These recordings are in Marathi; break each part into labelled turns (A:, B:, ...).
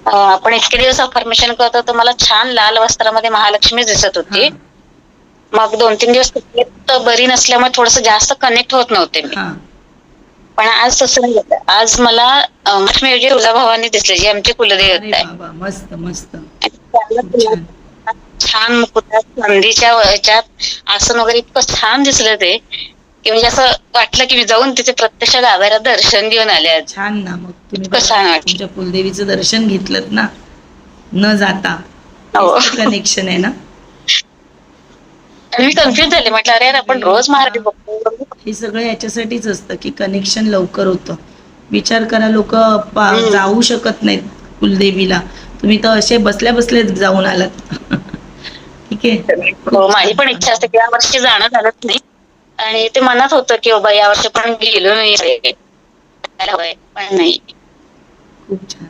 A: आपण इतके दिवस अफर्मेशन करतो तर मला छान लाल वस्त्रामध्ये महालक्ष्मी दिसत होती. मग 2-3 दिवस तब्येत बरी नसल्यामुळे थोडस जास्त कनेक्ट होत नव्हते मी. पण आज तसं नाही होतं. आज मला लक्ष्मी तुळजाभवानी दिसली, जी आमची कुलदेवता आहे.
B: मस्त मस्त.
A: छान मुकुटात चांदीच्या ह्याच्यात आसन वगैरे इतकं छान दिसलं ते, की म्हणजे असं वाटलं की मी जाऊन तिथे प्रत्यक्ष गाभाऱ्यात दर्शन घेऊन आले आज.
B: छान ना. मग तुम्ही
A: छान वाटलं.
B: तुमच्या कुलदेवीचं दर्शन घेतलं ना न जाता. कनेक्शन आहे ना.
A: मी कन्फ्युज झाले, म्हटलं अरे आपण रोज महाराज बघतो.
B: हे सगळं याच्यासाठीच असतं की कनेक्शन लवकर होतं. विचार करा, लोक जाऊ शकत नाहीत कुलदेवीला, तुम्ही तर असे बसल्या बसल्या जाऊन आलात. ठीक आहे.
A: माझी पण इच्छा असते की यावर्षी जाणं झालंच नाही, आणि ते मनात होतं की बाबा यावर्षी पण गेलो नाही, पण नाही.
B: खूप छान.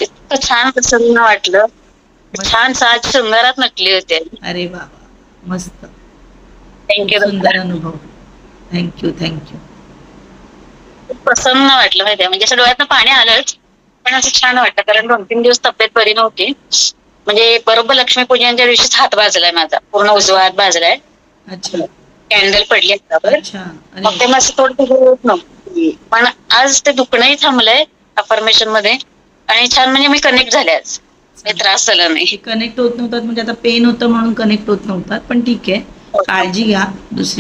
A: इतकं छान प्रसन्न वाटलं. छान साज शृंगारात नटली होते.
B: अरे बाबा मस्त.
A: थँक्यू.
B: सुंदर अनुभव. थँक्यू.
A: प्रसन्न वाटलं माहितीये, म्हणजे असं डोळ्यातनं पाणी आलंच, पण असं छान वाटतं. कारण 2-3 दिवस तब्येत बरी नव्हती. म्हणजे बरोबर लक्ष्मीपूजनाच्या दिवशीच हात भाजलाय माझा, पूर्ण उजवा हात भाजलाय.
B: अच्छा.
A: कॅन्डल पडली हातावर. मग ते मस्त थोडं होत नव्हतं, पण आज ते दुखणंही थांबलंय अफर्मेशन मध्ये, आणि छान म्हणजे मी कनेक्ट झाले आज. काही त्रास झाला नाही.
B: कनेक्ट होत नव्हतात म्हणजे आता पेन होतं म्हणून कनेक्ट होत नव्हतात, पण ठीक आहे, काळजी घ्या. दुसरी